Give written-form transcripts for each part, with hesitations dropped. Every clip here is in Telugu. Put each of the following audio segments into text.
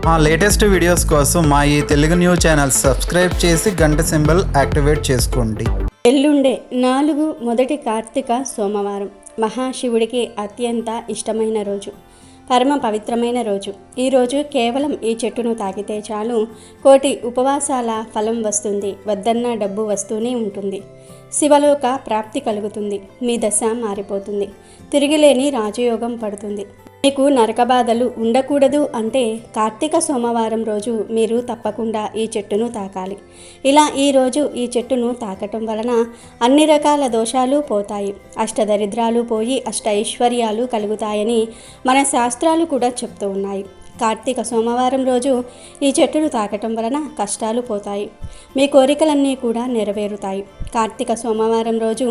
మా లేటెస్ట్ వీడియోస్ కోసం మా ఈ తెలుగు న్యూస్ ఛానల్ సబ్స్క్రైబ్ చేసి గంట సింబల్ యాక్టివేట్ చేసుకోండి. ఎల్లుండే 4 మొదటి కార్తీక సోమవారం మహాశివుడికి అత్యంత ఇష్టమైన రోజు, పరమ పవిత్రమైన రోజు. ఈరోజు కేవలం ఈ చెట్టును తాకితే చాలు కోటి ఉపవాసాల ఫలం వస్తుంది, వద్దన్న డబ్బు వస్తూనే ఉంటుంది, శివలోక ప్రాప్తి కలుగుతుంది, మీ దశ మారిపోతుంది, తిరిగిలేని రాజయోగం పడుతుంది. మీకు నరక బాధలు ఉండకూడదు అంటే కార్తీక సోమవారం రోజు మీరు తప్పకుండా ఈ చెట్టును తాకాలి. ఇలా ఈరోజు ఈ చెట్టును తాకటం వలన అన్ని రకాల దోషాలు పోతాయి, అష్టదరిద్రాలు పోయి అష్ట ఐశ్వర్యాలు కలుగుతాయని మన శాస్త్రాలు కూడా చెప్తూ ఉన్నాయి. కార్తీక సోమవారం రోజు ఈ చెట్టును తాకటం వలన కష్టాలు పోతాయి, మీ కోరికలన్నీ కూడా నెరవేరుతాయి. కార్తీక సోమవారం రోజు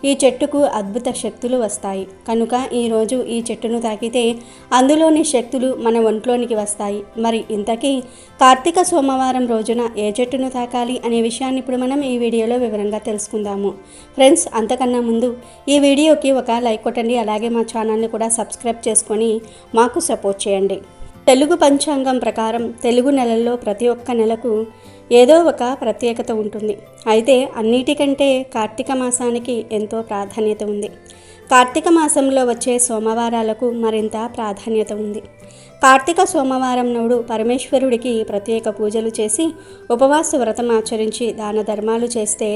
ఈ చెట్టుకు అద్భుత శక్తులు వస్తాయి కనుక ఈరోజు ఈ చెట్టును తాకితే అందులోని శక్తులు మన ఒంట్లోనికి వస్తాయి. మరి ఇంతకీ కార్తీక సోమవారం రోజున ఏ చెట్టును తాకాలి అనే విషయాన్ని ఇప్పుడు మనం ఈ వీడియోలో వివరంగా తెలుసుకుందాము. ఫ్రెండ్స్, అంతకన్నా ముందు ఈ వీడియోకి ఒక లైక్ కొట్టండి, అలాగే మా ఛానల్ని కూడా సబ్స్క్రైబ్ చేసుకొని మాకు సపోర్ట్ చేయండి. తెలుగు పంచాంగం ప్రకారం తెలుగు నెలల్లో ప్రతి ఒక్క నెలకు ఏదో ఒక ప్రత్యేకత ఉంటుంది. అయితే అన్నిటికంటే కార్తీక మాసానికి ఎంతో ప్రాధాన్యత ఉంది. కార్తీక మాసంలో వచ్చే సోమవారాలకు మరింత ప్రాధాన్యత ఉంది. కార్తీక సోమవారం నాడు పరమేశ్వరుడికి ప్రత్యేక పూజలు చేసి ఉపవాస వ్రతం ఆచరించి దాన ధర్మాలు చేస్తే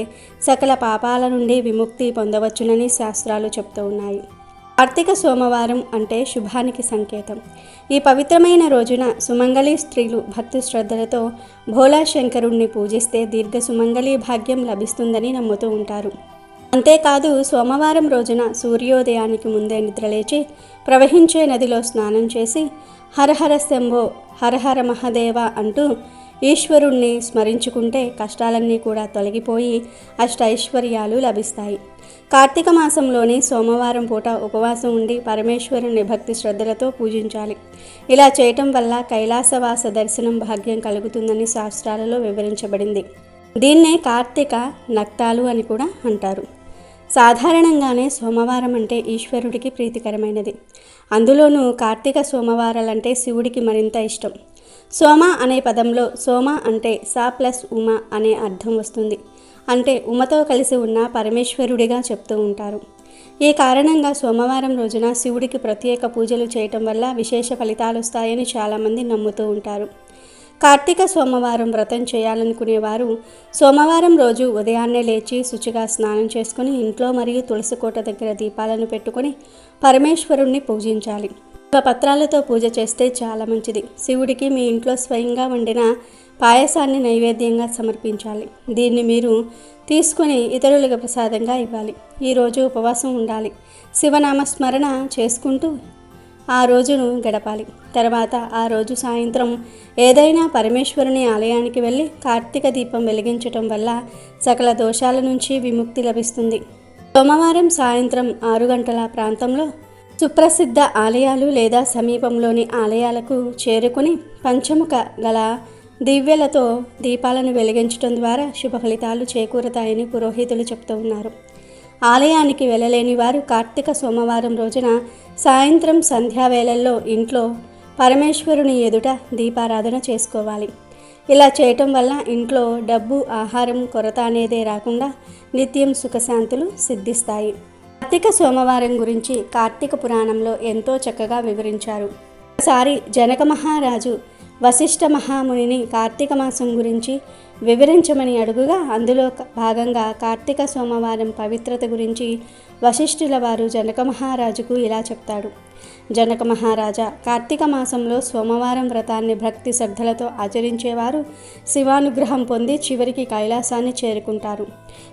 సకల పాపాల నుండి విముక్తి పొందవచ్చునని శాస్త్రాలు చెప్తూ ఉన్నాయి. కార్తీక సోమవారం అంటే శుభానికి సంకేతం. ఈ పవిత్రమైన రోజున సుమంగళి స్త్రీలు భక్తి శ్రద్ధలతో భోలా శంకరుణ్ణి పూజిస్తే దీర్ఘ సుమంగళి భాగ్యం లభిస్తుందని నమ్ముతూ ఉంటారు. అంతేకాదు సోమవారం రోజున సూర్యోదయానికి ముందే నిద్రలేచి ప్రవహించే నదిలో స్నానం చేసి హరహర శంభో హరహర మహాదేవ అంటూ ఈశ్వరుణ్ణి స్మరించుకుంటే కష్టాలన్నీ కూడా తొలగిపోయి అష్ట ఐశ్వర్యాలు లభిస్తాయి. కార్తీక మాసంలోని సోమవారం పూట ఉపవాసం ఉండి పరమేశ్వరుని భక్తి శ్రద్ధలతో పూజించాలి. ఇలా చేయటం వల్ల కైలాసవాస దర్శనం భాగ్యం కలుగుతుందని శాస్త్రాలలో వివరించబడింది. దీన్నే కార్తీక నక్తాలు అని కూడా అంటారు. సాధారణంగానే సోమవారం అంటే ఈశ్వరుడికి ప్రీతికరమైనది. అందులోనూ కార్తీక సోమవారాలంటే శివుడికి మరింత ఇష్టం. సోమ అనే పదంలో సోమ అంటే సా ప్లస్ ఉమ అనే అర్థం వస్తుంది. అంటే ఉమతో కలిసి ఉన్న పరమేశ్వరుడిగా చెప్తూ ఉంటారు. ఈ కారణంగా సోమవారం రోజున శివుడికి ప్రత్యేక పూజలు చేయటం వల్ల విశేష ఫలితాలు వస్తాయని చాలామంది నమ్ముతూ ఉంటారు. కార్తీక సోమవారం వ్రతం చేయాలనుకునేవారు సోమవారం రోజు ఉదయాన్నే లేచి శుచిగా స్నానం చేసుకుని ఇంట్లో మరియు తులసి కోట దగ్గర దీపాలను పెట్టుకొని పరమేశ్వరుణ్ణి పూజించాలి. పత్రాలతో పూజ చేస్తే చాలా మంచిది. శివుడికి మీ ఇంట్లో స్వయంగా వండిన పాయసాన్ని నైవేద్యంగా సమర్పించాలి. దీన్ని మీరు తీసుకుని ఇతరులకు ప్రసాదంగా ఇవ్వాలి. ఈరోజు ఉపవాసం ఉండాలి. శివనామస్మరణ చేసుకుంటూ ఆ రోజును గడపాలి. తర్వాత ఆ రోజు సాయంత్రం ఏదైనా పరమేశ్వరుని ఆలయానికి వెళ్ళి కార్తీక దీపం వెలిగించటం వల్ల సకల దోషాల నుంచి విముక్తి లభిస్తుంది. సోమవారం సాయంత్రం 6 గంటల ప్రాంతంలో సుప్రసిద్ధ ఆలయాలు లేదా సమీపంలోని ఆలయాలకు చేరుకుని పంచముఖ గల దివ్యలతో దీపాలను వెలిగించడం ద్వారా శుభ ఫలితాలు చేకూరుతాయని పురోహితులు చెప్తూ ఉన్నారు. ఆలయానికి వెళ్ళలేని వారు కార్తీక సోమవారం రోజున సాయంత్రం సంధ్యావేళల్లో ఇంట్లో పరమేశ్వరుని ఎదుట దీపారాధన చేసుకోవాలి. ఇలా చేయటం వల్ల ఇంట్లో డబ్బు ఆహారం కొరత అనేదే రాకుండా నిత్యం సుఖశాంతులు సిద్ధిస్తాయి. కార్తీక సోమవారం గురించి కార్తీక పురాణంలో ఎంతో చక్కగా వివరించారు. ఒకసారి జనక మహారాజు వశిష్ఠ మహామునిని కార్తీక మాసం గురించి వివరించమని అడుగుగా అందులో భాగంగా కార్తీక సోమవారం పవిత్రత గురించి వశిష్ఠుల వారు జనక మహారాజుకు ఇలా చెప్తాడు. జనక మహారాజా, కార్తీక మాసంలో సోమవారం వ్రతాన్ని భక్తి శ్రద్ధలతో ఆచరించేవారు శివానుగ్రహం పొంది చివరికి కైలాసాన్ని చేరుకుంటారు.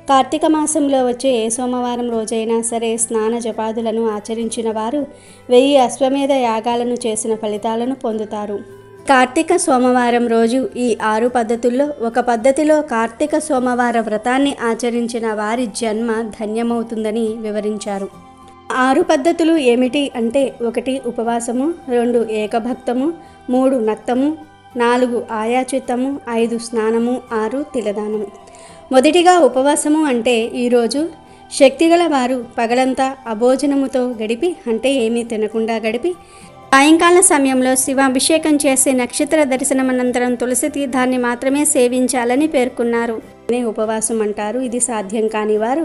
కార్తీక మాసంలో వచ్చే ఏ సోమవారం రోజైనా సరే స్నాన జపాదులను ఆచరించిన వారు 1000 అశ్వమేధ యాగాలను చేసిన ఫలితాలను పొందుతారు. కార్తీక సోమవారం రోజు ఈ 6 పద్ధతుల్లో ఒక పద్ధతిలో కార్తీక సోమవార వ్రతాన్ని ఆచరించిన వారి జన్మ ధన్యమవుతుందని వివరించారు. 6 పద్ధతులు ఏమిటి అంటే 1 ఉపవాసము, 2 ఏకభక్తము, 3 నక్తము, 4 ఆయాచిత్తము, 5 స్నానము, 6 తిలదానము. మొదటిగా ఉపవాసము అంటే ఈరోజు శక్తిగల వారు పగలంతా అభోజనముతో గడిపి అంటే ఏమీ తినకుండా గడిపి సాయంకాల సమయంలో శివాభిషేకం చేసి నక్షత్ర దర్శనం అనంతరం తులసి తీర్థాన్ని మాత్రమే సేవించాలని పేర్కొన్నారు. ఉపవాసం అంటారు. ఇది సాధ్యం కాని వారు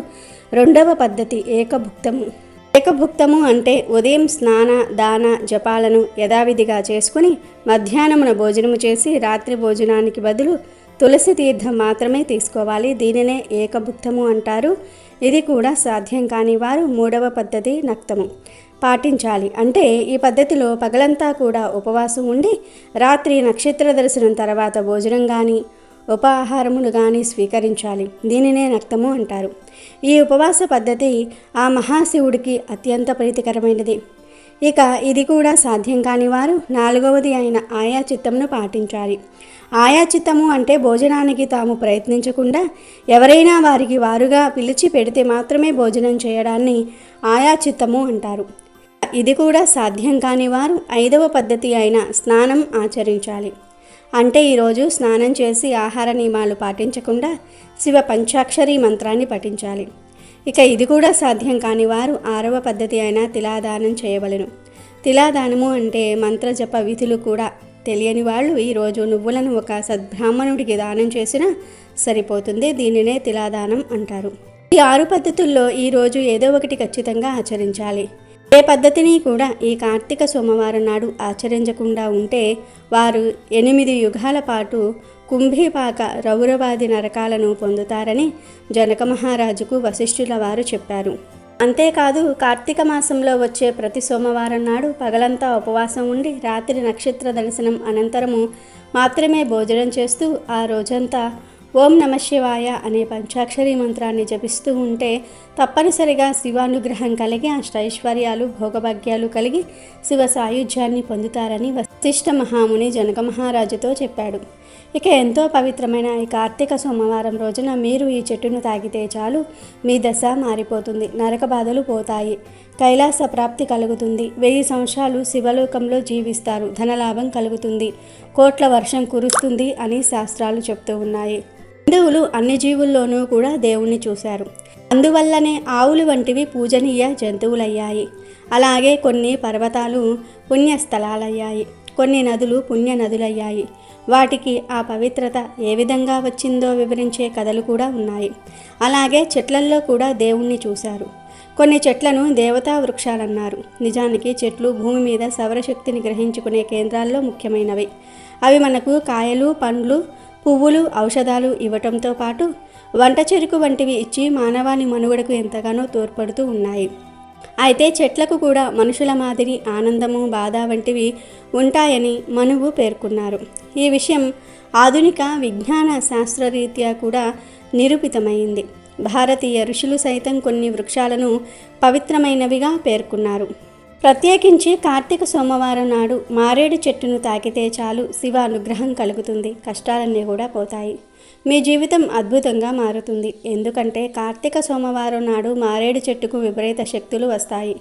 రెండవ పద్ధతి ఏకభుక్తము. ఏకభుక్తము అంటే ఉదయం స్నాన దాన జపాలను యథావిధిగా చేసుకుని మధ్యాహ్నమున భోజనము చేసి రాత్రి భోజనానికి బదులు తులసి తీర్థం మాత్రమే తీసుకోవాలి. దీనినే ఏకభుక్తము అంటారు. ఇది కూడా సాధ్యం కాని వారు మూడవ పద్ధతి నక్తము పాటించాలి. అంటే ఈ పద్ధతిలో పగలంతా కూడా ఉపవాసం ఉండి రాత్రి నక్షత్ర దర్శనం తర్వాత భోజనం కానీ ఉపాహారములు కానీ స్వీకరించాలి. దీనినే నక్తము అంటారు. ఈ ఉపవాస పద్ధతి ఆ మహాశివుడికి అత్యంత ప్రీతికరమైనది. ఇక ఇది కూడా సాధ్యం కాని వారు నాలుగవది అయిన ఆయాచిత్తమును పాటించాలి. ఆయాచిత్తము అంటే భోజనానికి తాము ప్రయత్నించకుండా ఎవరైనా వారికి వారుగా పిలిచి పెడితే మాత్రమే భోజనం చేయడాన్ని ఆయాచిత్తము అంటారు. ఇది కూడా సాధ్యం కాని వారు ఐదవ పద్ధతి అయిన స్నానం ఆచరించాలి. అంటే ఈరోజు స్నానం చేసి ఆహార నియమాలు పాటించకుండా శివ పంచాక్షరి మంత్రాన్ని పఠించాలి. ఇక ఇది కూడా సాధ్యం కాని వారు ఆరవ పద్ధతి అయిన తిలాదానం చేయవలెను. తిలాదానము అంటే మంత్రజప విధులు కూడా తెలియని వాళ్ళు ఈరోజు నువ్వులను ఒక సద్బ్రాహ్మణుడికి దానం చేసినా సరిపోతుంది. దీనినే తిలాదానం అంటారు. ఈ 6 పద్ధతుల్లో ఈరోజు ఏదో ఒకటి ఖచ్చితంగా ఆచరించాలి. ఏ పద్ధతిని కూడా ఈ కార్తీక సోమవారం నాడు ఆచరించకుండా ఉంటే వారు 8 యుగాల పాటు కుంభీపాక రౌరవాది నరకాలను పొందుతారని జనక మహారాజుకు వశిష్ఠుల వారు చెప్పారు. అంతేకాదు కార్తీక మాసంలో వచ్చే ప్రతి సోమవారం నాడు పగలంతా ఉపవాసం ఉండి రాత్రి నక్షత్ర దర్శనం అనంతరము మాత్రమే భోజనం చేస్తూ ఆ రోజంతా ఓం నమ శివాయ అనే పంచాక్షరి మంత్రాన్ని జపిస్తూ ఉంటే తప్పనిసరిగా శివానుగ్రహం కలిగి అష్టైశ్వర్యాలు భోగభాగ్యాలు కలిగి శివ సాయుధ్యాన్ని పొందుతారని వశిష్ఠ మహాముని జనక మహారాజుతో చెప్పాడు. ఇక ఎంతో పవిత్రమైన ఈ కార్తీక సోమవారం రోజున మీరు ఈ చెట్టును తాగితే చాలు మీ దశ మారిపోతుంది, నరక బాధలు పోతాయి, కైలాస ప్రాప్తి కలుగుతుంది, 1000 సంవత్సరాలు శివలోకంలో జీవిస్తారు, ధనలాభం కలుగుతుంది, కోట్ల వర్షం కురుస్తుంది అని శాస్త్రాలు చెప్తూ ఉన్నాయి. హిందువులు అన్ని జీవుల్లోనూ కూడా దేవుణ్ణి చూశారు. అందువల్లనే ఆవులు వంటివి పూజనీయ జంతువులయ్యాయి. అలాగే కొన్ని పర్వతాలు పుణ్యస్థలాలయ్యాయి, కొన్ని నదులు పుణ్య నదులయ్యాయి. వాటికి ఆ పవిత్రత ఏ విధంగా వచ్చిందో వివరించే కథలు కూడా ఉన్నాయి. అలాగే చెట్లల్లో కూడా దేవుణ్ణి చూశారు. కొన్ని చెట్లను దేవతా వృక్షాలన్నారు. నిజానికి చెట్లు భూమి మీద సౌరశక్తిని గ్రహించుకునే కేంద్రాల్లో ముఖ్యమైనవి. అవి మనకు కాయలు, పండ్లు, పువ్వులు, ఔషధాలు ఇవ్వటంతో పాటు వంట చెరుకు వంటివి ఇచ్చి మానవాళి మనుగడకు ఎంతగానో తోడ్పడుతూ ఉన్నాయి. అయితే చెట్లకు కూడా మనుషుల మాదిరి ఆనందము, బాధ వంటివి ఉంటాయని మనువు పేర్కొన్నారు. ఈ విషయం ఆధునిక విజ్ఞాన శాస్త్రరీత్యా కూడా నిరూపితమైంది. భారతీయ ఋషులు సైతం కొన్ని వృక్షాలను పవిత్రమైనవిగా పేర్కొన్నారు. ప్రత్యేకించి కార్తీక సోమవారం నాడు మారేడు చెట్టును తాకితే చాలు శివ అనుగ్రహం కలుగుతుంది, కష్టాలన్నీ కూడా పోతాయి, మీ జీవితం అద్భుతంగా మారుతుంది. ఎందుకంటే కార్తీక సోమవారం నాడు మారేడు చెట్టుకు విపరీత శక్తులు వస్తాయి.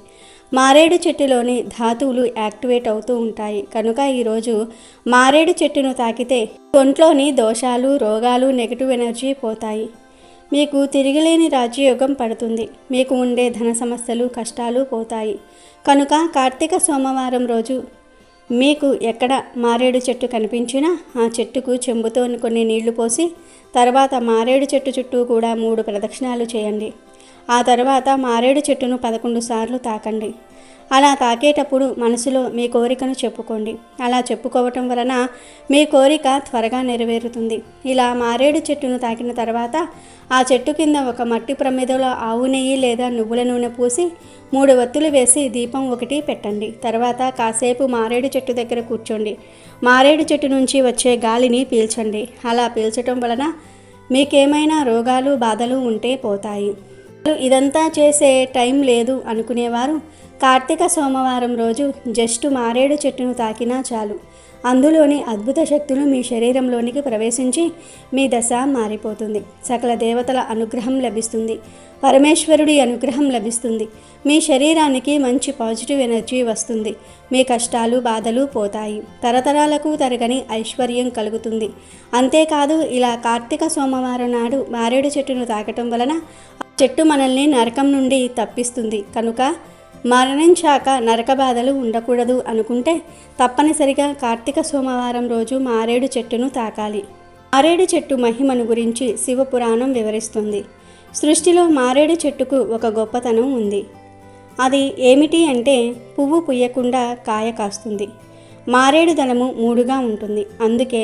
మారేడు చెట్టులోని ధాతువులు యాక్టివేట్ అవుతూ ఉంటాయి. కనుక ఈరోజు మారేడు చెట్టును తాకితే ఒంట్లోని దోషాలు, రోగాలు, నెగిటివ్ ఎనర్జీ పోతాయి. మీకు తిరిగిలేని రాజ్యయోగం పడుతుంది. మీకు ఉండే ధన సమస్యలు, కష్టాలు పోతాయి. కనుక కార్తీక సోమవారం రోజు మీకు ఎక్కడ మారేడు చెట్టు కనిపించినా ఆ చెట్టుకు చెంబుతో కొన్ని నీళ్లు పోసి తర్వాత మారేడు చెట్టు చుట్టూ కూడా 3 ప్రదక్షిణాలు చేయండి. ఆ తర్వాత మారేడు చెట్టును 11 సార్లు తాకండి. అలా తాకేటప్పుడు మనసులో మీ కోరికను చెప్పుకోండి. అలా చెప్పుకోవటం వలన మీ కోరిక త్వరగా నెరవేరుతుంది. ఇలా మారేడు చెట్టును తాకిన తర్వాత ఆ చెట్టు కింద ఒక మట్టి ప్రమిదలో ఆవు నెయ్యి లేదా నువ్వుల నూనె పూసి 3 వత్తులు వేసి దీపం 1 పెట్టండి. తర్వాత కాసేపు మారేడు చెట్టు దగ్గర కూర్చోండి. మారేడు చెట్టు నుంచి వచ్చే గాలిని పీల్చండి. అలా పీల్చటం వలన మీకేమైనా రోగాలు, బాధలు ఉంటే పోతాయి. ఇదంతా చేసే టైం లేదు అనుకునేవారు కార్తీక సోమవారం రోజు జస్ట్ మారేడు చెట్టును తాకినా చాలు. అందులోని అద్భుత శక్తులు మీ శరీరంలోనికి ప్రవేశించి మీ దశ మారిపోతుంది. సకల దేవతల అనుగ్రహం లభిస్తుంది. పరమేశ్వరుడి అనుగ్రహం లభిస్తుంది. మీ శరీరానికి మంచి పాజిటివ్ ఎనర్జీ వస్తుంది. మీ కష్టాలు, బాధలు పోతాయి. తరతరాలకు తరగని ఐశ్వర్యం కలుగుతుంది. అంతేకాదు ఇలా కార్తీక సోమవారం నాడు మారేడు చెట్టును తాకటం వలన చెట్టు మనల్ని నరకం నుండి తప్పిస్తుంది. కనుక మరణించాక నరక బాధలు ఉండకూడదు అనుకుంటే తప్పనిసరిగా కార్తీక సోమవారం రోజు మారేడు చెట్టును తాకాలి. మారేడు చెట్టు మహిమను గురించి శివపురాణం వివరిస్తుంది. సృష్టిలో మారేడు చెట్టుకు ఒక గొప్పతనం ఉంది. అది ఏమిటి అంటే పువ్వు పుయ్యకుండా కాయ కాస్తుంది. మారేడు దళము 3గా ఉంటుంది. అందుకే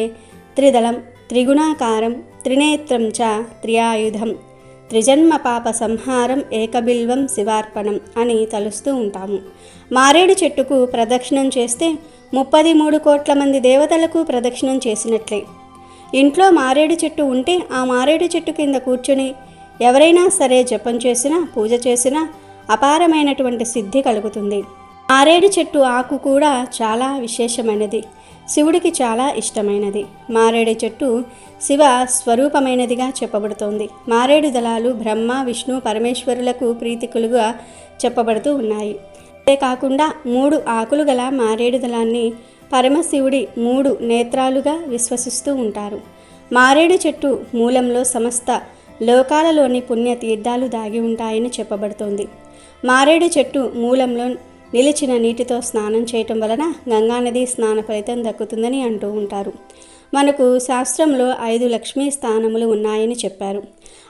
త్రిదళం, త్రిగుణాకారం, త్రినేత్రం చ త్రియాయుధం, త్రిజన్మ పాప సంహారం, ఏకబిల్వం శివార్పణం అని తలుస్తూ ఉంటాము. మారేడు చెట్టుకు ప్రదక్షిణం చేస్తే 33 కోట్ల మంది దేవతలకు ప్రదక్షిణం చేసినట్లే. ఇంట్లో మారేడు చెట్టు ఉంటే ఆ మారేడు చెట్టు కింద కూర్చొని ఎవరైనా సరే జపం చేసినా పూజ చేసినా అపారమైనటువంటి సిద్ధి కలుగుతుంది. మారేడు చెట్టు ఆకు కూడా చాలా విశేషమైనది, శివుడికి చాలా ఇష్టమైనది. మారేడు చెట్టు శివ స్వరూపమైనదిగా చెప్పబడుతోంది. మారేడు దళాలు బ్రహ్మ, విష్ణు, పరమేశ్వరులకు ప్రీతికులుగా చెప్పబడుతూ ఉన్నాయి. అంతేకాకుండా 3 ఆకులు గల మారేడు దళాన్ని పరమశివుడి 3 నేత్రాలుగా విశ్వసిస్తూ ఉంటారు. మారేడు చెట్టు మూలంలో సమస్త లోకాలలోని పుణ్య తీర్థాలు దాగి ఉంటాయని చెప్పబడుతోంది. మారేడు చెట్టు మూలంలో నిలిచిన నీటితో స్నానం చేయటం వలన గంగానది స్నాన ఫలితం దక్కుతుందని అంటూ ఉంటారు. మనకు శాస్త్రంలో 5 లక్ష్మీ స్థానములు ఉన్నాయని చెప్పారు.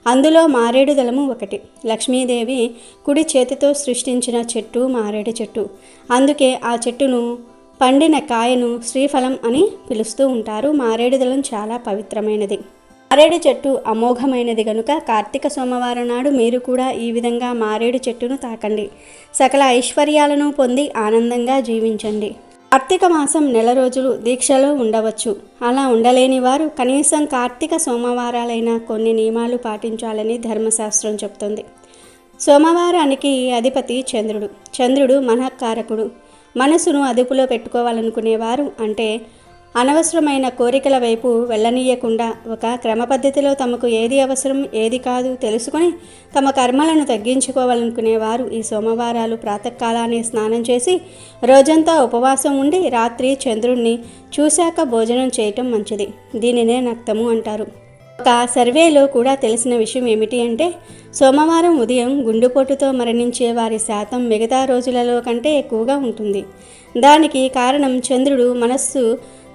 అందులో మారేడు దళము ఒకటి. లక్ష్మీదేవి కుడి చేతితో సృష్టించిన చెట్టు మారేడు చెట్టు. అందుకే ఆ చెట్టును పండిన కాయను శ్రీఫలం అని పిలుస్తూ ఉంటారు. మారేడు దళం చాలా పవిత్రమైనది. మారేడు చెట్టు అమోఘమైనది కనుక కార్తీక సోమవారం నాడు మీరు కూడా ఈ విధంగా మారేడు చెట్టును తాకండి. సకల ఐశ్వర్యాలను పొంది ఆనందంగా జీవించండి. కార్తీక మాసం నెల రోజులు దీక్షలో ఉండవచ్చు. అలా ఉండలేని వారు కనీసం కార్తీక సోమవారాలైనా కొన్ని నియమాలు పాటించాలని ధర్మశాస్త్రం చెప్తుంది. సోమవారానికి అధిపతి చంద్రుడు. చంద్రుడు మనఃకారకుడు. మనసును అదుపులో పెట్టుకోవాలనుకునేవారు అంటే అనవసరమైన కోరికల వైపు వెళ్ళనీయకుండా ఒక క్రమ పద్ధతిలో తమకు ఏది అవసరం ఏది కాదు తెలుసుకొని తమ కర్మలను తగ్గించుకోవాలనుకునేవారు ఈ సోమవారాలు ప్రాతకాలాన్ని స్నానం చేసి రోజంతా ఉపవాసం ఉండి రాత్రి చంద్రుణ్ణి చూశాక భోజనం చేయటం మంచిది. దీనినే నక్తము అంటారు. ఒక సర్వేలో కూడా తెలిసిన విషయం ఏమిటి అంటే సోమవారం ఉదయం గుండెపోటుతో మరణించే వారి శాతం మిగతా రోజులలో కంటే ఎక్కువగా ఉంటుంది. దానికి కారణం చంద్రుడు మనస్సు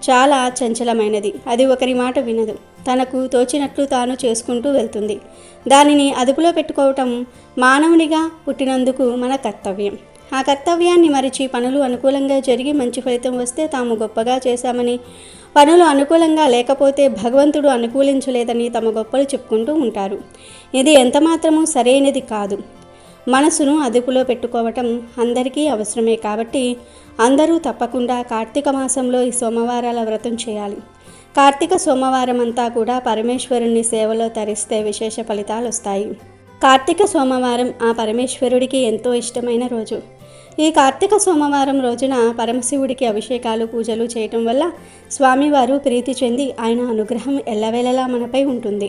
చాలా చంచలమైనది. అది ఒకరి మాట వినదు. తనకు తోచినట్లు తాను చేసుకుంటూ వెళ్తుంది. దానిని అదుపులో పెట్టుకోవటం మానవునిగా పుట్టినందుకు మన కర్తవ్యం. ఆ కర్తవ్యాన్ని మరిచి పనులు అనుకూలంగా జరిగి మంచి ఫలితం వస్తే తాము గొప్పగా చేశామని, పనులు అనుకూలంగా లేకపోతే భగవంతుడు అనుకూలించలేదని తమ గొప్పలు చెప్పుకుంటూ ఉంటారు. ఇది ఎంతమాత్రమూ సరైనది కాదు. మనసును అదుపులో పెట్టుకోవటం అందరికీ అవసరమే. కాబట్టి అందరూ తప్పకుండా కార్తీక మాసంలో ఈ సోమవారాల వ్రతం చేయాలి. కార్తీక సోమవారం అంతా కూడా పరమేశ్వరుని సేవలో తరిస్తే విశేష ఫలితాలు వస్తాయి. కార్తీక సోమవారం ఆ పరమేశ్వరుడికి ఎంతో ఇష్టమైన రోజు. ఈ కార్తీక సోమవారం రోజున పరమశివుడికి అభిషేకాలు పూజలు చేయటం వల్ల స్వామివారు ప్రీతి చెంది ఆయన అనుగ్రహం ఎల్లవేళలా మనపై ఉంటుంది.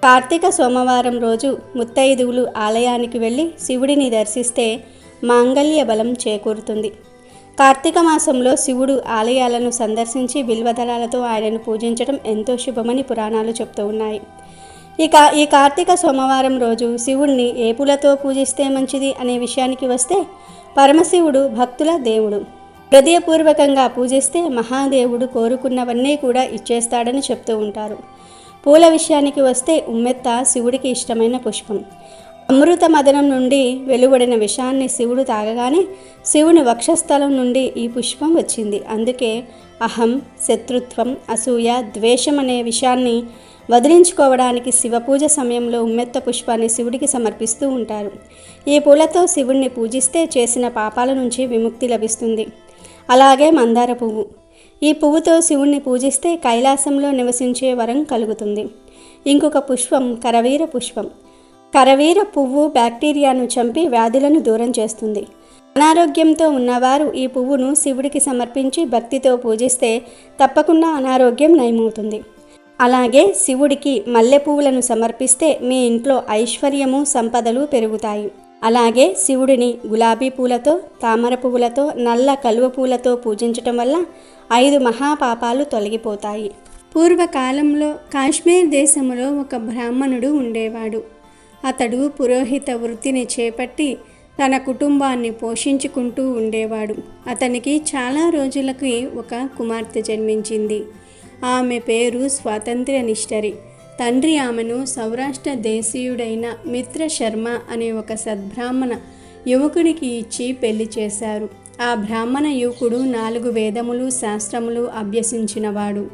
కార్తీక సోమవారం రోజు ముత్తైదువులు ఆలయానికి వెళ్ళి శివుడిని దర్శిస్తే మాంగళ్య బలం చేకూరుతుంది. కార్తీక మాసంలో శివుడు ఆలయాలను సందర్శించి బిల్వదళాలతో ఆయనను పూజించడం ఎంతో శుభమని పురాణాలు చెప్తూ ఉన్నాయి. ఇక ఈ కార్తీక సోమవారం రోజు శివుణ్ణి ఏ పూలతో పూజిస్తే మంచిది అనే విషయానికి వస్తే పరమశివుడు భక్తుల దేవుడు. హృదయపూర్వకంగా పూజిస్తే మహాదేవుడు కోరుకున్నవన్నీ కూడా ఇచ్చేస్తాడని చెప్తూ ఉంటారు. పూల విషయానికి వస్తే ఉమ్మెత్త శివుడికి ఇష్టమైన పుష్పం. అమృత మదనం నుండి వెలువడిన విషాన్ని శివుడు తాగగానే శివుని వక్షస్థలం నుండి ఈ పుష్పం వచ్చింది. అందుకే అహం, శత్రుత్వం, అసూయ, ద్వేషం అనే విషయాన్ని వదిలించుకోవడానికి శివపూజ సమయంలో ఉమ్మెత్త పుష్పాన్ని శివుడికి సమర్పిస్తూ ఉంటారు. ఈ పూలతో శివుణ్ణి పూజిస్తే చేసిన పాపాల నుంచి విముక్తి లభిస్తుంది. అలాగే మందార పువ్వు. ఈ పువ్వుతో శివుణ్ణి పూజిస్తే కైలాసంలో నివసించే వరం కలుగుతుంది. ఇంకొక పుష్పం కరవీర పుష్పం. కరవీర పువ్వు బ్యాక్టీరియాను చంపి వ్యాధులను దూరం చేస్తుంది. అనారోగ్యంతో ఉన్నవారు ఈ పువ్వును శివుడికి సమర్పించి భక్తితో పూజిస్తే తప్పకుండా అనారోగ్యం నయమవుతుంది. అలాగే శివుడికి మల్లె పువ్వులను సమర్పిస్తే మీ ఇంట్లో ఐశ్వర్యము, సంపదలు పెరుగుతాయి. అలాగే శివుడిని గులాబీ పూలతో, తామర పువ్వులతో, నల్ల కలువ పూలతో పూజించటం వల్ల 5 మహాపాపాలు తొలగిపోతాయి. పూర్వకాలంలో కాశ్మీర్ దేశంలో ఒక బ్రాహ్మణుడు ఉండేవాడు. అతడు పురోహిత వృత్తిని చేపట్టి తన కుటుంబాన్ని పోషించుకుంటూ ఉండేవాడు. అతనికి చాలా రోజులకి ఒక కుమార్తె జన్మించింది. ఆమె పేరు స్వాతంత్ర్య నిష్ఠరి. తండ్రి ఆమెను సౌరాష్ట్ర దేశీయుడైన మిత్ర శర్మ అనే ఒక సద్బ్రాహ్మణ యువకుడికి ఇచ్చి పెళ్లి చేశారు. ఆ బ్రాహ్మణ యువకుడు 4 వేదములు శాస్త్రములు అభ్యసించినవాడు,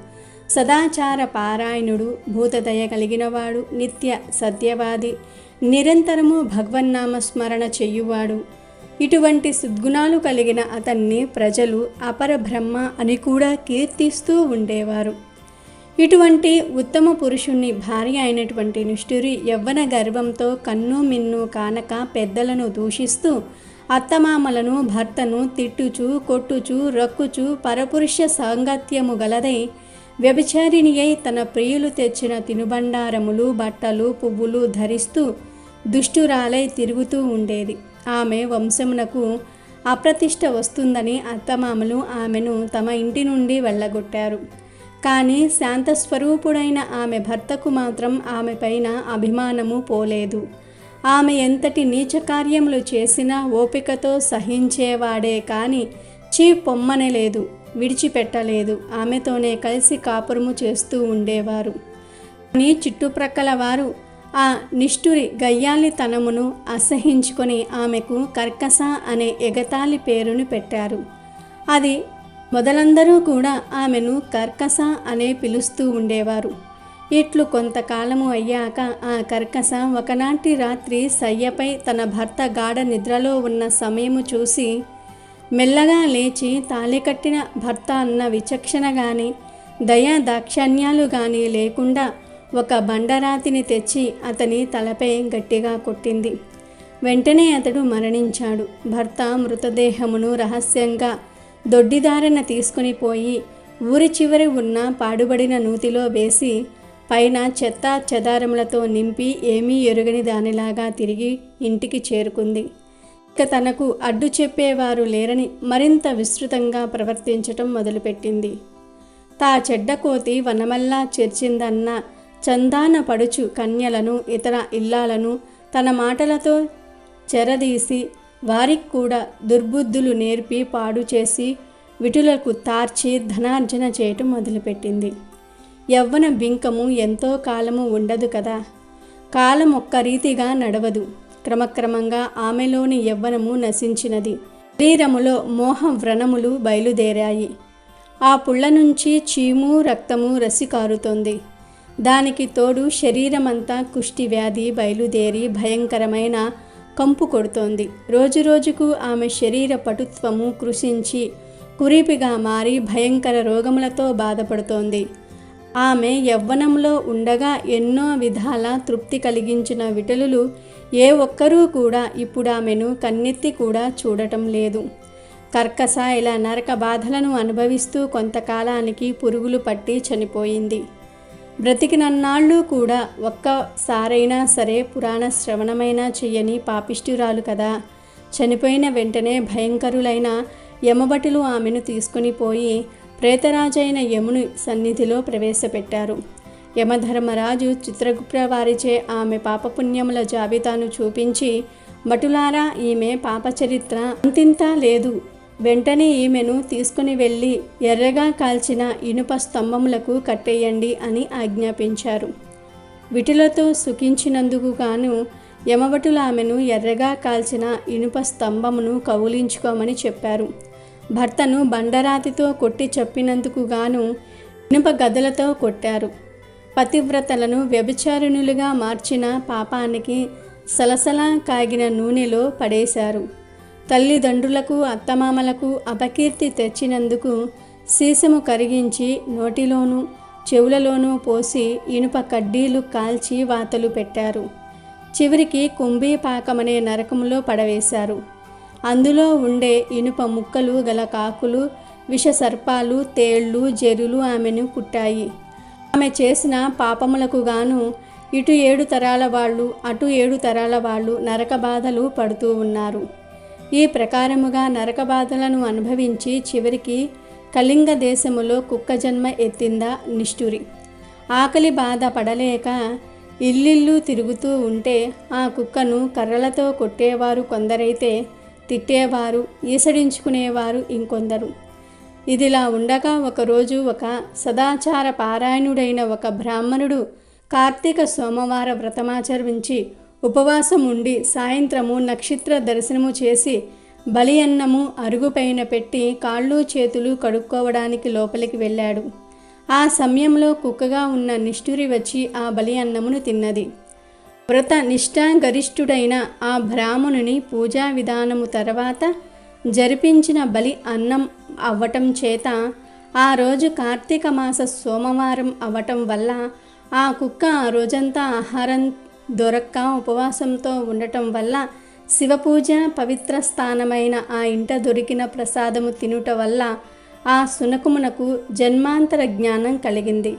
సదాచార పారాయణుడు, భూతదయ కలిగినవాడు, నిత్య సత్యవాది, నిరంతరము భగవన్నామ స్మరణ చెయ్యువాడు. ఇటువంటి సద్గుణాలు కలిగిన అతన్ని ప్రజలు అపర బ్రహ్మ అని కూడా కీర్తిస్తూ ఉండేవారు. ఇటువంటి ఉత్తమ పురుషుణ్ణి భార్య అయినటువంటి నిష్ఠురి యవ్వన గర్వంతో కన్ను మిన్ను కానక పెద్దలను దూషిస్తూ అత్తమామలను భర్తను తిట్టుచు కొట్టుచు రక్కుచు పరపురుష సాంగత్యము గలదై వ్యభిచారిణి అయి తన ప్రియులు తెచ్చిన తినుబండారములు బట్టలు పువ్వులు ధరిస్తూ దుష్టురాలై తిరుగుతూ ఉండేది. ఆమె వంశమునకు అప్రతిష్ట వస్తుందని అత్తమామలు ఆమెను తమ ఇంటి నుండి వెళ్ళగొట్టారు. కానీ శాంతస్వరూపుడైన ఆమె భర్తకు మాత్రం ఆమె పైన అభిమానము పోలేదు. ఆమె ఎంతటి నీచ కార్యములు చేసినా ఓపికతో సహించేవాడే కానీ పొమ్మనలేదు, విడిచిపెట్టలేదు. ఆమెతోనే కలిసి కాపురము చేస్తూ ఉండేవారు. కానీ చుట్టుప్రక్కల వారు ఆ నిష్ఠురి గయ్యాలితనమును అసహించుకొని ఆమెకు కర్కస అనే ఎగతాళి పేరును పెట్టారు. అది మొదలందరూ కూడా ఆమెను కర్కస అనే పిలుస్తూ ఉండేవారు. ఇట్లు కొంతకాలము అయ్యాక ఆ కర్కస ఒకనాటి రాత్రి సయ్యపై తన భర్త గాఢ నిద్రలో ఉన్న సమయము చూసి మెల్లగా లేచి తాళి కట్టిన భర్త అన్న విచక్షణ కానీ దయా దాక్షాణ్యాలు కానీ లేకుండా ఒక బండరాతిని తెచ్చి అతని తలపై గట్టిగా కొట్టింది. వెంటనే అతడు మరణించాడు. భర్త మృతదేహమును రహస్యంగా దొడ్డిదారిన తీసుకుని పోయి ఊరి చివరి ఉన్న పాడుబడిన నూతిలో వేసి పైన చెత్త చెదారములతో నింపి ఏమీ ఎరుగని దానిలాగా తిరిగి ఇంటికి చేరుకుంది. ఇక తనకు అడ్డు చెప్పేవారు లేరని మరింత విస్తృతంగా ప్రవర్తించటం మొదలుపెట్టింది. తా చెడ్డ కోతి వనమల్లా చేర్చిందన్న చందాన పడుచు కన్యలను ఇతర ఇల్లాలను తన మాటలతో చెరదీసి వారికి కూడా దుర్బుద్ధులు నేర్పి పాడు చేసి విటులకు తార్చి ధనార్జన చేయటం మొదలుపెట్టింది. యవ్వన బింకము ఎంతో కాలము ఉండదు కదా. కాలం ఒక్క రీతిగా నడవదు. క్రమక్రమంగా ఆమెలోని యవ్వనము నశించినది. శరీరములో మోహ వ్రణములు బయలుదేరాయి. ఆ పుళ్ళ నుంచి చీము రక్తము రసి కారుతోంది. దానికి తోడు శరీరమంతా కుష్టి వ్యాధి బయలుదేరి భయంకరమైన కంపు కొడుతోంది. రోజురోజుకు ఆమె శరీర పటుత్వము కృషించి కురీపిగా మారి భయంకర రోగములతో బాధపడుతోంది. ఆమె యవ్వనంలో ఉండగా ఎన్నో విధాల తృప్తి కలిగించిన విటలులు ఏ ఒక్కరూ కూడా ఇప్పుడు ఆమెను కన్నెత్తి కూడా చూడటం లేదు. కర్కస ఇలా నరక బాధలను అనుభవిస్తూ కొంతకాలానికి పురుగులు పట్టి చనిపోయింది. బ్రతికినన్నాళ్ళు కూడా ఒక్కసారైనా సరే పురాణ శ్రవణమైనా చెయ్యని పాపిష్టురాలు కదా. చనిపోయిన వెంటనే భయంకరులైన యమభటులు ఆమెను తీసుకుని పోయి ప్రేతరాజైన యముని సన్నిధిలో ప్రవేశపెట్టారు. యమధర్మరాజు చిత్రగుప్త వారిచే ఆమె పాపపుణ్యముల జాబితాను చూపించి, భటులారా, ఈమె పాపచరిత్ర అంతింతా లేదు. వెంటనే ఈమెను తీసుకుని వెళ్ళి ఎర్రగా కాల్చిన ఇనుప స్తంభములకు కట్టేయండి అని ఆజ్ఞాపించారు. విటులతో సుఖించినందుకు గాను యమభటులు ఆమెను ఎర్రగా కాల్చిన ఇనుప స్తంభమును కౌలించుకోమని చెప్పారు. భర్తను బండరాతితో కొట్టి చెప్పినందుకు గాను ఇనుప గదలతో కొట్టారు. పతివ్రతలను వ్యభిచారిణులుగా మార్చిన పాపానికి సలసలా కాగిన నూనెలో పడేశారు. తల్లిదండ్రులకు అత్తమామలకు అపకీర్తి తెచ్చినందుకు సీసము కరిగించి నోటిలోనూ చెవులలోనూ పోసి ఇనుప కడ్డీలు కాల్చి వాతలు పెట్టారు. చివరికి కుంభీపాకమనే నరకములో పడవేశారు. అందులో ఉండే ఇనుప ముక్కలు గల కాకులు, విషసర్పాలు, తేళ్లు, జెరులు ఆమెను కుట్టాయి. ఆమె చేసిన పాపములకు గాను ఇటు 7 తరాల వాళ్ళు అటు 7 తరాల వాళ్ళు నరక బాధలు పడుతూ ఉన్నారు. ఈ ప్రకారముగా నరక బాధలను అనుభవించి చివరికి కళింగ దేశములో కుక్క జన్మ ఎత్తిందా నిష్ఠురి. ఆకలి బాధ పడలేక ఇల్లిల్లు తిరుగుతూ ఉంటే ఆ కుక్కను కర్రలతో కొట్టేవారు కొందరైతే తిట్టేవారు, ఈసడించుకునేవారు ఇంకొందరు. ఇదిలా ఉండగా ఒకరోజు ఒక సదాచార పారాయణుడైన ఒక బ్రాహ్మణుడు కార్తీక సోమవార వ్రతమాచరించి ఉపవాసం ఉండి సాయంత్రము నక్షత్ర దర్శనము చేసి బలి అన్నము అరుగుపైన పెట్టి కాళ్ళు చేతులు కడుక్కోవడానికి లోపలికి వెళ్ళాడు. ఆ సమయంలో కుక్కగా ఉన్న నిష్ఠురి వచ్చి ఆ బలి అన్నమును తిన్నది. వ్రత నిష్ఠాగరిష్ఠుడైన ఆ బ్రాహ్మణుని పూజా విధానము తర్వాత జరిపించిన బలి అన్నం అవ్వటం చేత ఆ రోజు కార్తీక మాస సోమవారం అవ్వటం వల్ల ఆ కుక్క ఆ రోజంతా ఆహారం దొరక్క ఉపవాసంతో ఉండటం వల్ల శివపూజ పవిత్ర స్థానమైన ఆ ఇంట దొరికిన ప్రసాదము తినుట వల్ల ఆ శునకమునకు జన్మాంతర జ్ఞానం కలిగింది.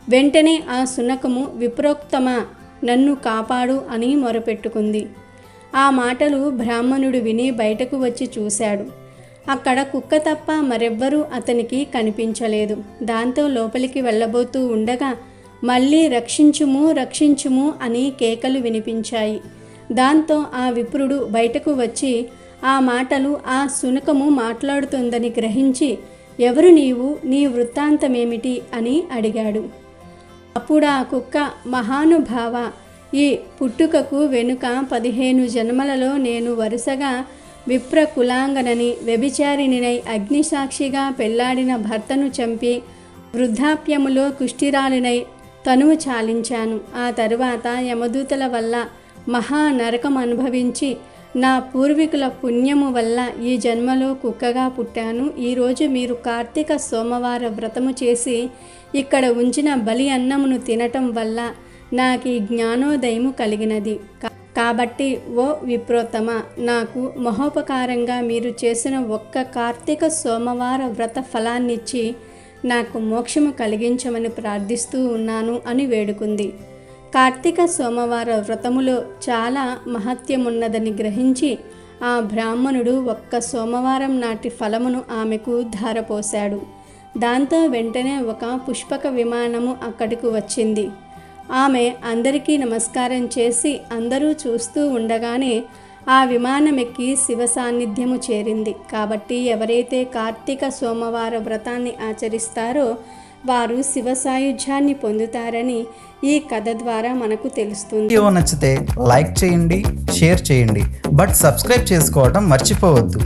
వెంటనే ఆ శునకము విప్రోక్తమా, నన్ను కాపాడు అని మొరపెట్టుకుంది. ఆ మాటలు బ్రాహ్మణుడు విని బయటకు వచ్చి చూశాడు. అక్కడ కుక్క తప్ప మరెవ్వరూ అతనికి కనిపించలేదు. దాంతో లోపలికి వెళ్ళబోతూ ఉండగా మళ్ళీ రక్షించుము రక్షించుము అని కేకలు వినిపించాయి. దాంతో ఆ విప్రుడు బయటకు వచ్చి ఆ మాటలు ఆ శునకము మాట్లాడుతుందని గ్రహించి, ఎవరు నీవు, నీ వృత్తాంతమేమిటి అని అడిగాడు. అప్పుడు ఆ కుక్క, మహానుభావ, ఈ పుట్టుకకు వెనుక 15 జన్మలలో నేను వరుసగా విప్ర కులాంగనని, వ్యభిచారిణినై, అగ్నిసాక్షిగా పెళ్లాడిన భర్తను చంపి వృద్ధాప్యములో కుష్ఠిరాలినై తనువు చాలించాను. ఆ తరువాత యమదూతల వల్ల మహా నరకం అనుభవించి నా పూర్వీకుల పుణ్యము వల్ల ఈ జన్మలో కుక్కగా పుట్టాను. ఈరోజు మీరు కార్తీక సోమవార వ్రతము చేసి ఇక్కడ ఉంచిన బలి అన్నమును తినటం వల్ల నాకు ఈ జ్ఞానోదయము కలిగినది. కాబట్టి ఓ విప్రోత్తమ, నాకు మహోపకారంగా మీరు చేసిన ఒక్క కార్తీక సోమవార వ్రత ఫలాన్నిచ్చి నాకు మోక్షము కలిగించమని ప్రార్థిస్తూ ఉన్నాను అని వేడుకుంది. కార్తీక సోమవార వ్రతములో చాలా మహత్యమున్నదని గ్రహించి ఆ బ్రాహ్మణుడు ఒక్క సోమవారం నాటి ఫలమును ఆమెకు ధారపోశాడు. దాంతో వెంటనే ఒక పుష్పక విమానము అక్కడికి వచ్చింది. ఆమె అందరికీ నమస్కారం చేసి అందరూ చూస్తూ ఉండగానే ఆ విమానమెక్కి శివ సాన్నిధ్యము చేరింది. కాబట్టి ఎవరైతే కార్తీక సోమవార వ్రతాన్ని ఆచరిస్తారో వారు శివ సాయుధ్యాన్ని పొందుతారని ఈ కథ ద్వారా మనకు తెలుస్తుంది. వీడియో నచ్చితే లైక్ చేయండి, షేర్ చేయండి, బట్ సబ్స్క్రైబ్ చేసుకోవడం మర్చిపోవద్దు.